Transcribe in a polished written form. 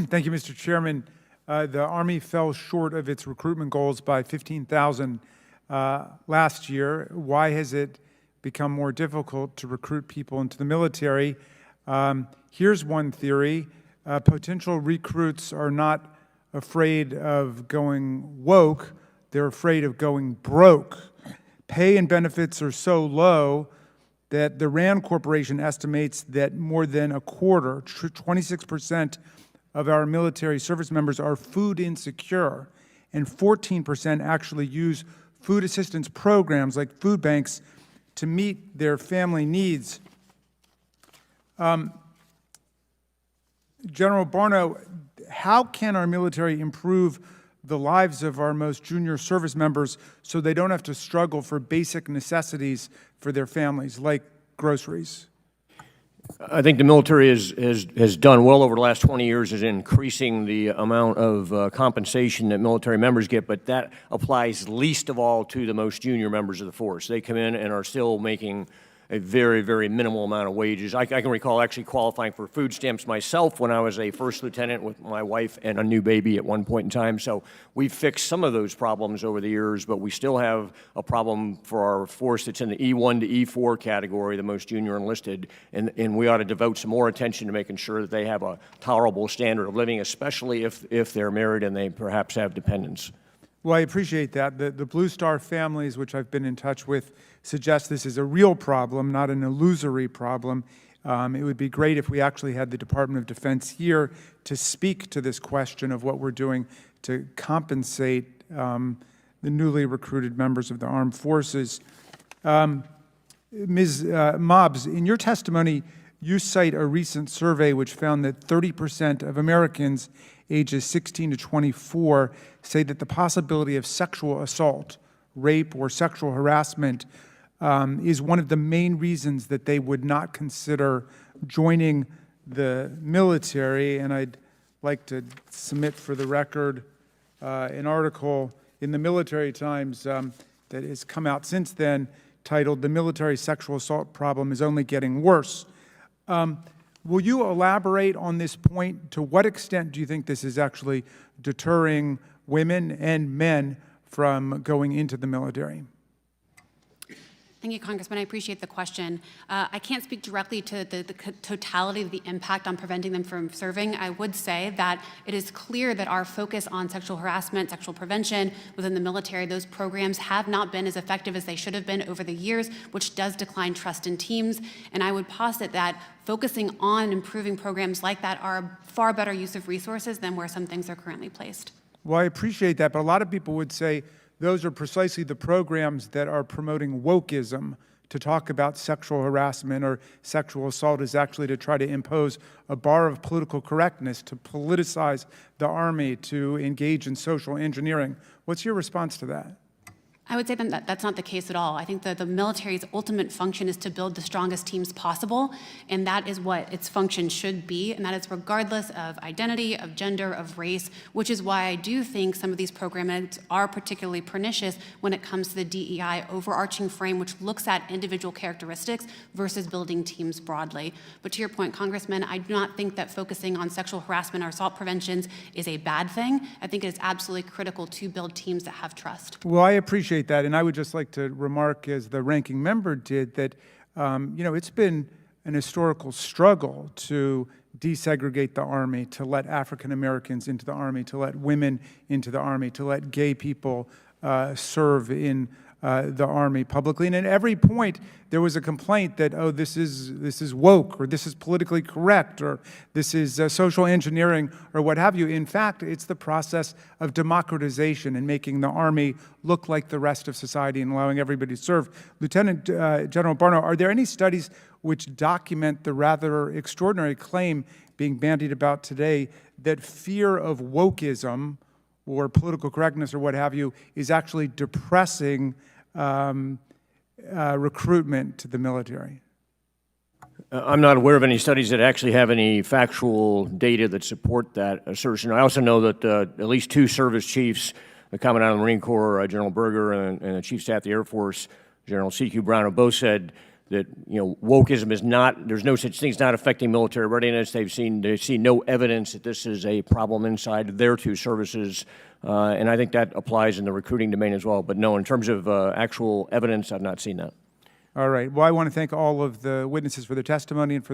Thank you, Mr. Chairman. The Army fell short of its recruitment goals by 15,000 last year. Why has it become more difficult to recruit people into the military? Here's one theory. Potential recruits are not afraid of going woke, they're afraid of going broke. Pay and benefits are so low that the RAND Corporation estimates that more than a quarter, 26% of our military service members are food insecure, and 14% actually use food assistance programs like food banks to meet their family needs. General Barno, how can our military improve the lives of our most junior service members so they don't have to struggle for basic necessities for their families, like groceries? I think the military has done well over the last 20 years is increasing the amount of compensation that military members get, but that applies least of all to the most junior members of the force. They come in and are still making a very, very minimal amount of wages. I can recall actually qualifying for food stamps myself when I was a first lieutenant with my wife and a new baby at one point in time. So we've fixed some of those problems over the years, but we still have a problem for our force that's in the E1 to E4 category, the most junior enlisted, and we ought to devote some more attention to making sure that they have a tolerable standard of living, especially if they're married and they perhaps have dependents. Well, I appreciate that. The Blue Star families, which I've been in touch with, suggest this is a real problem, not an illusory problem. It would be great if we actually had the Department of Defense here to speak to this question of what we're doing to compensate the newly recruited members of the armed forces. Ms. Mobbs, in your testimony, you cite a recent survey which found that 30% of Americans ages 16 to 24 say that the possibility of sexual assault, rape, or sexual harassment is one of the main reasons that they would not consider joining the military. And I'd like to submit for the record an article in the Military Times that has come out since then titled "The Military Sexual Assault Problem is Only Getting Worse." Will you elaborate on this point? To what extent do you think this is actually deterring women and men from going into the military? Thank you, Congressman. I appreciate the question. I can't speak directly to the totality of the impact on preventing them from serving. I would say that it is clear that our focus on sexual harassment, sexual prevention within the military, those programs have not been as effective as they should have been over the years, which does decline trust in teams. And I would posit that focusing on improving programs like that are a far better use of resources than where some things are currently placed. Well, I appreciate that, but a lot of people would say those are precisely the programs that are promoting wokeism. To talk about sexual harassment or sexual assault is actually to try to impose a bar of political correctness, to politicize the Army, to engage in social engineering. What's your response to that? I would say that that's not the case at all. I think that the military's ultimate function is to build the strongest teams possible, and that is what its function should be, and that is regardless of identity, of gender, of race, which is why I do think some of these programs are particularly pernicious when it comes to the DEI overarching frame, which looks at individual characteristics versus building teams broadly. But to your point, Congressman, I do not think that focusing on sexual harassment or assault preventions is a bad thing. I think it is absolutely critical to build teams that have trust. Well, I appreciate that, and I would just like to remark, as the ranking member did, that it's been an historical struggle to desegregate the Army, to let African Americans into the Army, to let women into the Army, to let gay people serve in the Army publicly. And at every point, there was a complaint that, oh, this is woke, or this is politically correct, or this is social engineering, or what have you. In fact, it's the process of democratization and making the Army look like the rest of society and allowing everybody to serve. Lieutenant General Barno, are there any studies which document the rather extraordinary claim being bandied about today that fear of wokeism or political correctness or what have you is actually depressing recruitment to the military? I'm not aware of any studies that actually have any factual data that support that assertion. I also know that at least two service chiefs, the Commandant of the Marine Corps, General Berger, and the Chief of Staff of the Air Force, General C.Q. Brown, have both said wokeism is not, there's no such thing as not affecting military readiness. They see no evidence that this is a problem inside their two services, and I think that applies in the recruiting domain as well. But no, in terms of actual evidence, I've not seen that. All right. Well, I want to thank all of the witnesses for their testimony and for their